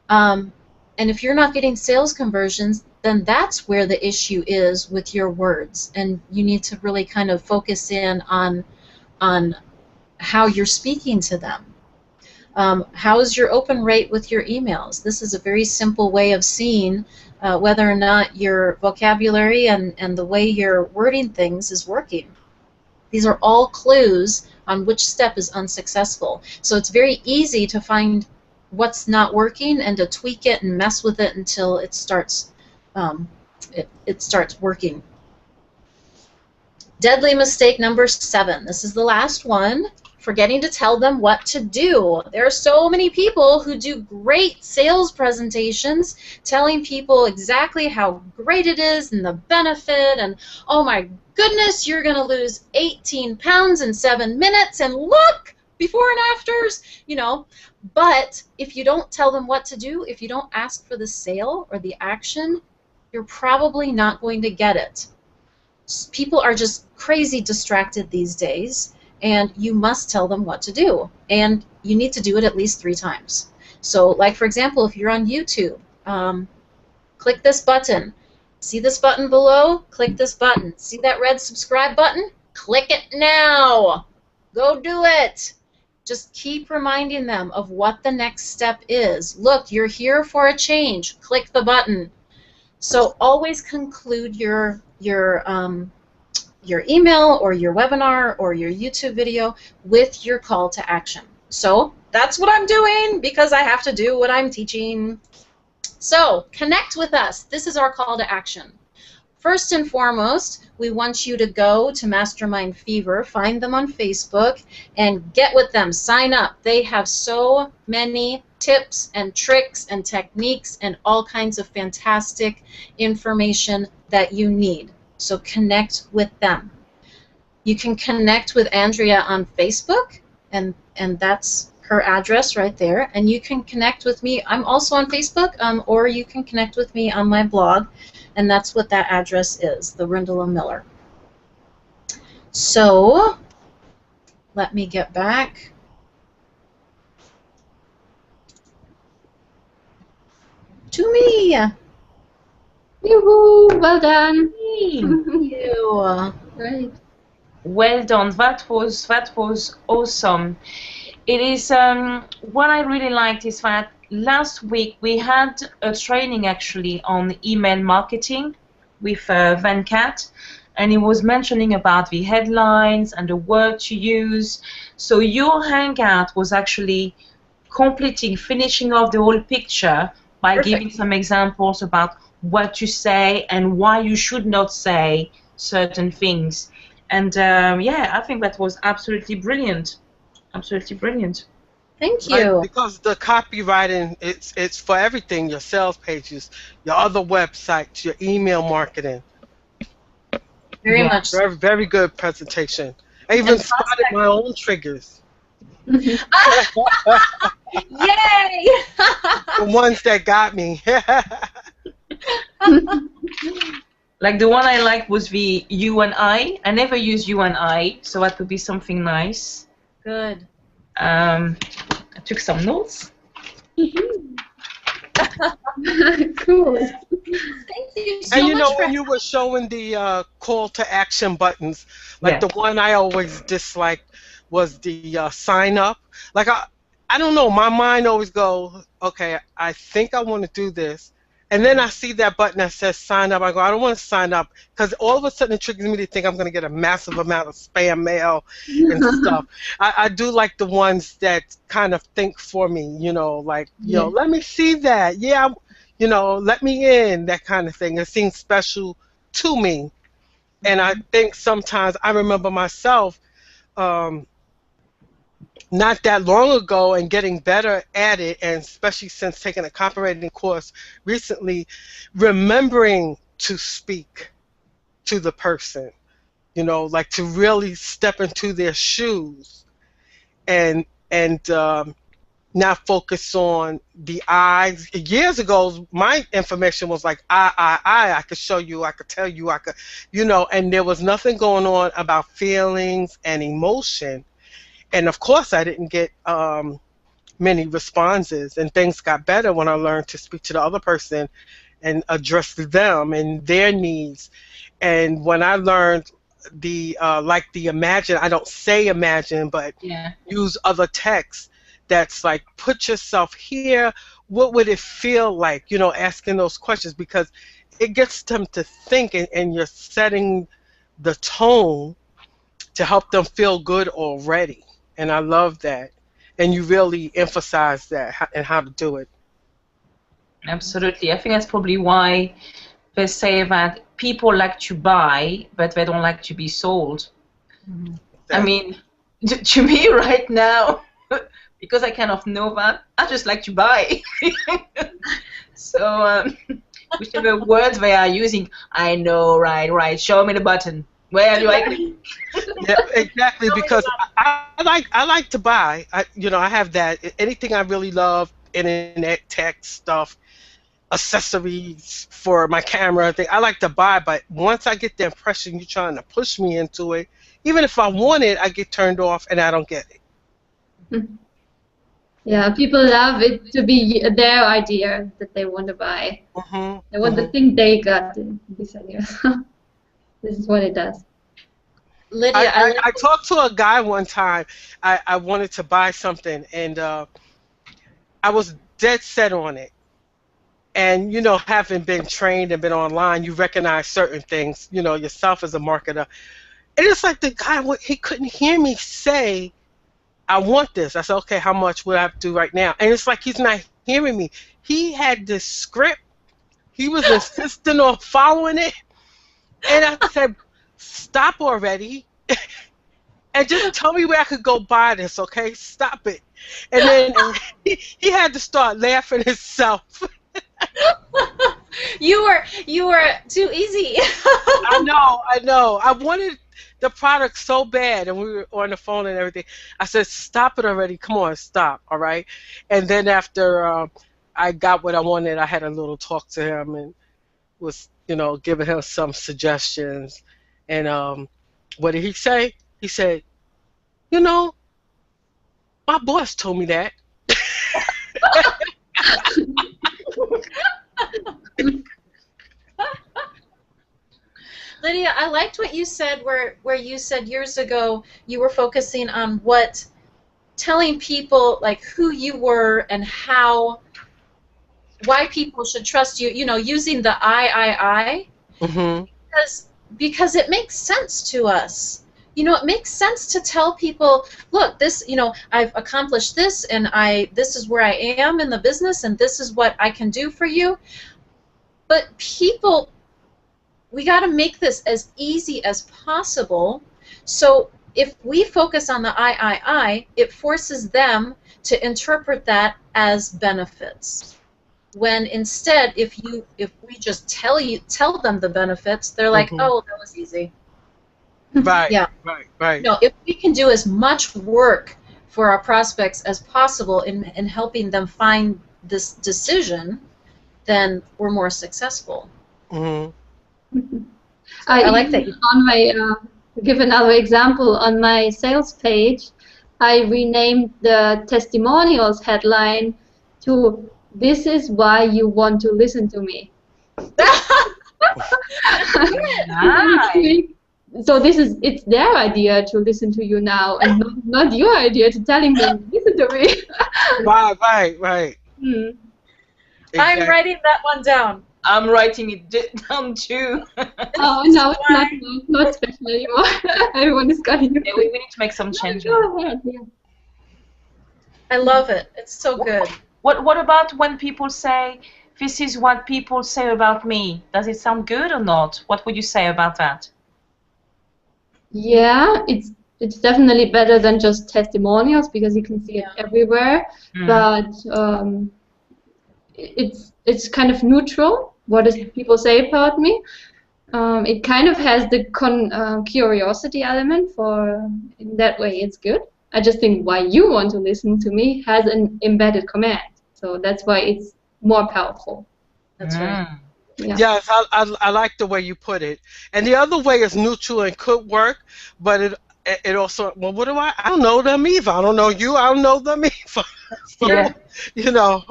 and if you're not getting sales conversions, then that's where the issue is with your words, and you need to really kind of focus in on how you're speaking to them. How is your open rate with your emails? This is a very simple way of seeing whether or not your vocabulary and the way you're wording things is working. These are all clues on which step is unsuccessful. So it's very easy to find what's not working and to tweak it and mess with it until it starts working. Deadly mistake number 7. This is the last one. Forgetting to tell them what to do. There are so many people who do great sales presentations telling people exactly how great it is and the benefit, and oh my goodness, you're going to lose 18 pounds in 7 minutes, and look, before and afters, But if you don't tell them what to do, if you don't ask for the sale or the action, you're probably not going to get it. People are just crazy distracted these days, and you must tell them what to do, and you need to do it at least 3 times. So like, for example, if you're on YouTube, click this button. See this button below? Click this button. See that red subscribe button? Click it now. Go do it. Just keep reminding them of what the next step is. Look, you're here for a change. Click the button. So always conclude your email or your webinar or your YouTube video with your call to action. So that's what I'm doing because I have to do what I'm teaching. So connect with us. This is our call to action. First and foremost, we want you to go to Mastermind Fever, find them on Facebook, and get with them. Sign up. They have so many tips and tricks and techniques and all kinds of fantastic information that you need. So connect with them. You can connect with Andrea on Facebook, and that's her address right there. And you can connect with me. I'm also on Facebook, or you can connect with me on my blog, and that's what that address is, the Rindala Miller. So let me get back. To me. Yoo-hoo! Well done. Thank you. Great. Well done. That was awesome. It is what I really liked is that last week we had a training actually on email marketing with Venkat, and he was mentioning about the headlines and the word to use. So your hangout was actually finishing off the whole picture by Perfect. giving some examples about what to say and why you should not say certain things. And yeah, I think that was absolutely brilliant. Absolutely brilliant. Thank Right? you. Because the copywriting, it's for everything, your sales pages, your other websites, your email marketing. Very Yeah. much. Very, very good presentation. I even And spotted my own triggers. Yay! The ones that got me. Like the one I liked was the you and I. I never use you and I, so that would be something nice. Good. I took some notes. Cool. Thank you so And you much know, for when you were showing the call to action buttons, like Yeah. the one I always disliked was the sign up. Like I don't know, my mind always goes, okay, I think I want to do this, and then I see that button that says sign up. I go, I don't want to sign up because all of a sudden it triggers me to think I'm going to get a massive amount of spam mail and stuff. I do like the ones that kind of think for me, you know, like, Yeah. let me see that. Yeah, you know, let me in, that kind of thing. It seems special to me. And I think sometimes I remember myself not that long ago and getting better at it, and especially since taking a copywriting course recently, remembering to speak to the person, you know, like to really step into their shoes and not focus on the eyes. Years ago, my information was like I could show you, I could tell you, I could, you know, and there was nothing going on about feelings and emotion. And of course, I didn't get many responses, and things got better when I learned to speak to the other person and address them and their needs. And when I learned the like the imagine, I don't say imagine, but Yeah. use other text that's like, put yourself here, what would it feel like, you know, asking those questions, because it gets them to think, and you're setting the tone to help them feel good already. And I love that. And you really emphasize that and how to do it. Absolutely. I think that's probably why they say that people like to buy, but they don't like to be sold. I mean, to me right now, because I kind of know that, I just like to buy. So, whichever words they are using, I know, right. Show me the button. Where do I click? Yeah, exactly. Because I like to buy. You know, I have that. Anything I really love, internet, tech stuff, accessories for my camera thing, I like to buy. But once I get the impression you're trying to push me into it, even if I want it, I get turned off and I don't get it. Yeah, people love it to be their idea that they want to buy. They want the thing they got beside you. This is what it does. Lydia. I talked to a guy one time. I wanted to buy something, and I was dead set on it. And, you know, having been trained and been online, you recognize certain things, you know, yourself as a marketer. And it's like the guy, he couldn't hear me say, I want this. I said, okay, how much would I have to do right now? And it's like he's not hearing me. He had this script. He was insisting on following it. And I said, stop already. And just tell me where I could go buy this, okay? Stop it. And then he had to start laughing himself. You were too easy. I know. I wanted the product so bad, and we were on the phone and everything. I said, stop it already. Come on, stop, all right? And then after I got what I wanted, I had a little talk to him and was, you know, giving him some suggestions. And what did he say? He said, you know, my boss told me that. Lydia, I liked what you said where you said years ago you were focusing on telling people like who you were and why people should trust you, you know, using the I. Mm-hmm. Because it makes sense to us. You know, it makes sense to tell people, look, this, you know, I've accomplished this, and this is where I am in the business, and this is what I can do for you. But people, we got to make this as easy as possible. So if we focus on the I, it forces them to interpret that as benefits. When instead, if we just tell them the benefits, they're like, oh, that was easy. Right. Yeah. Right. No, if we can do as much work for our prospects as possible in helping them find this decision, then we're more successful. I like that. On my give another example, on my sales page, I renamed the testimonials headline to "This is why you want to listen to me." Nice. So it's their idea to listen to you now, and not your idea to telling them listen to me. Right. Hmm. Exactly. I'm writing that one down. I'm writing it down too. Oh no, it's not special anymore. Everyone is getting it. Yeah, we need to make some changes. Go ahead. Yeah. I love it. It's so good. What about when people say, "This is what people say about me"? Does it sound good or not? What would you say about that? Yeah, it's definitely better than just testimonials because you can see it everywhere. But it's kind of neutral. What does people say about me? It kind of has the curiosity element. In that way, it's good. I just think why you want to listen to me has an embedded command, so that's why it's more powerful. That's right. Yeah. Yes, I like the way you put it. And the other way is neutral and could work, but it also, well, what do I don't know them either. I don't know you. I don't know them either. So, Yeah. you know.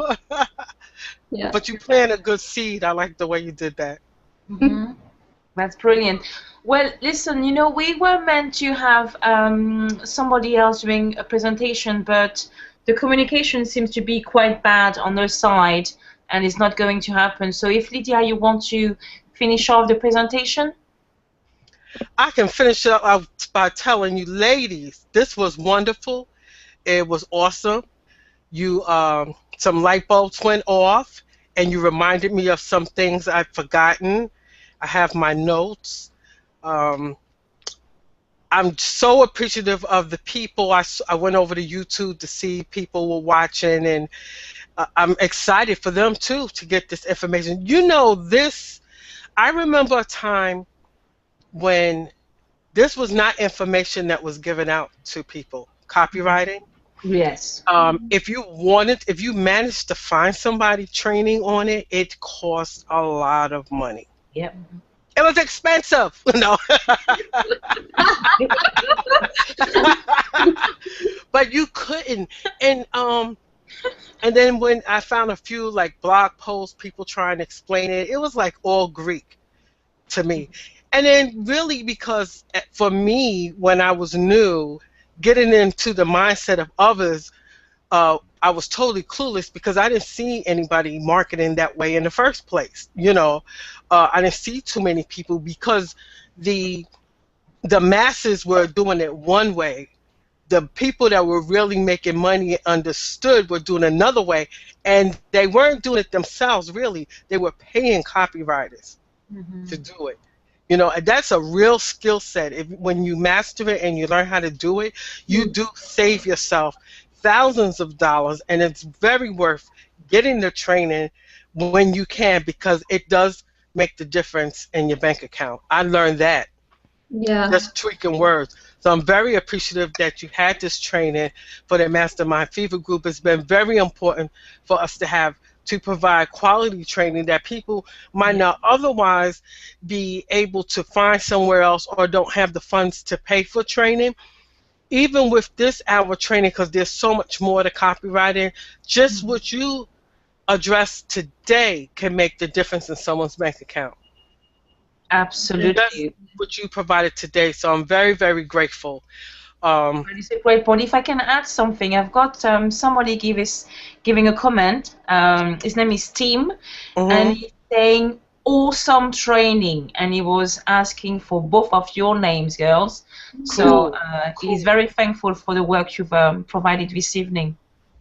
Yeah. But you plant a good seed. I like the way you did that. That's brilliant. Well, listen, we were meant to have somebody else doing a presentation, but the communication seems to be quite bad on their side, and it's not going to happen. So if, Lydia, you want to finish off the presentation? I can finish it up by telling you, ladies, this was wonderful. It was awesome. You some light bulbs went off, and you reminded me of some things I've forgotten. I have my notes. I'm so appreciative of the people. I went over to YouTube to see people were watching, and I'm excited for them too to get this information. I remember a time when this was not information that was given out to people. Copywriting. Yes. If you managed to find somebody training on it, it cost a lot of money. Yep. It was expensive, no. But you couldn't, and then when I found a few like blog posts, people trying to explain it, it was like all Greek to me. And then really because for me, when I was new, getting into the mindset of others, I was totally clueless because I didn't see anybody marketing that way in the first place. I didn't see too many people because the masses were doing it one way. The people that were really making money and understood were doing another way, and they weren't doing it themselves, really. They were paying copywriters to do it. And that's a real skill set. When you master it and you learn how to do it, you do save yourself thousands of dollars, and it's very worth getting the training when you can because it does make the difference in your bank account. I learned that. Yeah. Just tweaking words. So I'm very appreciative that you had this training for the Mastermind Fever Group. It's been very important for us to provide quality training that people might not otherwise be able to find somewhere else or don't have the funds to pay for training. Even with this hour training, because there's so much more to copywriting, just what you addressed today can make the difference in someone's bank account. Absolutely. That's what you provided today, so I'm very, very grateful. It's a great point. If I can add something, I've got somebody giving a comment. His name is Tim, and he's saying awesome training, and he was asking for both of your names, girls. Cool. So he's very thankful for the work you've provided this evening.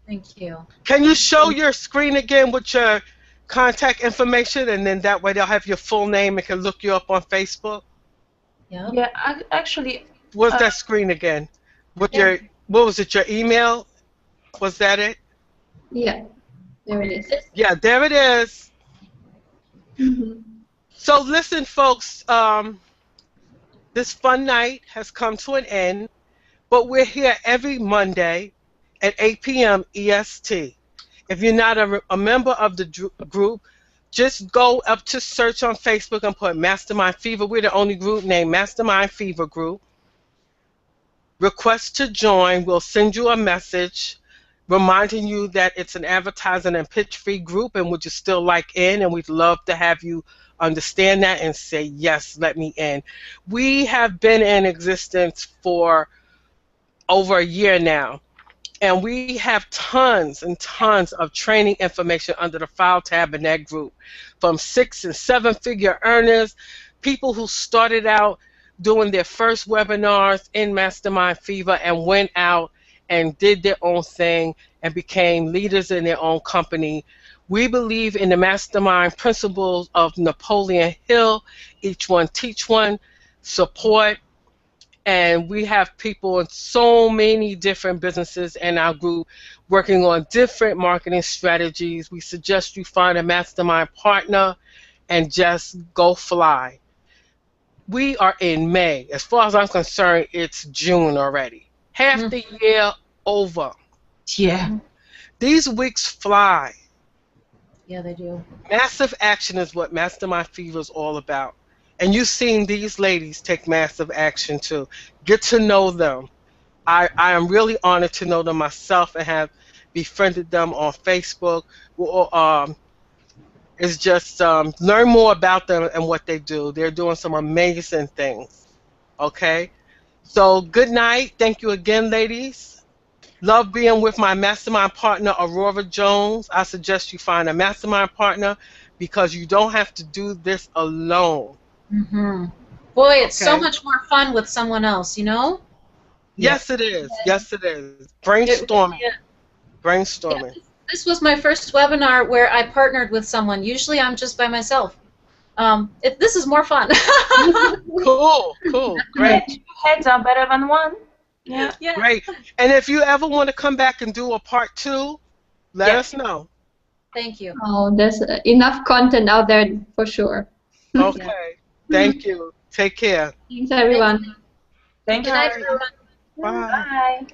Thank you. Can you show your screen again with your contact information, and then that way they'll have your full name and can look you up on Facebook? Yeah. Yeah, actually. What's that screen again? What was it? Your email? Was that it? Yeah, there it is. Yeah, there it is. So listen, folks, this fun night has come to an end, but we're here every Monday at 8 p.m. EST. If you're not a member of the group, just go up to search on Facebook and put Mastermind Fever. We're the only group named Mastermind Fever Group. Request to join. We'll send you a message reminding you that it's an advertising and pitch-free group, and would you still like in? And we'd love to have you understand that and say, yes, let me in. We have been in existence for over a year now, and we have tons and tons of training information under the file tab in that group, from 6- and 7-figure earners, people who started out doing their first webinars in Mastermind Fever and went out and did their own thing and became leaders in their own company. We believe in the Mastermind principles of Napoleon Hill: each one teach one, support. And we have people in so many different businesses in our group working on different marketing strategies. We suggest you find a mastermind partner and just go fly. We are in May. As far as I'm concerned, it's June already. Half the year over. Yeah. These weeks fly. Yeah, they do. Massive action is what Mastermind Fever is all about. And you've seen these ladies take massive action too. Get to know them. I am really honored to know them myself and have befriended them on Facebook. It's just learn more about them and what they do. They're doing some amazing things. Okay? So good night. Thank you again, ladies. Love being with my mastermind partner, Aurore Jones. I suggest you find a mastermind partner because you don't have to do this alone. Boy, it's so much more fun with someone else, you know? Yes, it is. Yes, it is. Brainstorming. Brainstorming. Yeah, this was my first webinar where I partnered with someone. Usually I'm just by myself. This is more fun. Cool, cool, great. 2 heads are better than 1. Yeah. Great. And if you ever want to come back and do a part 2, let us know. Thank you. Oh, there's enough content out there for sure. Okay. Thank you. Take care. Thanks, everyone. Thank you. Good night, everyone. Bye. Bye.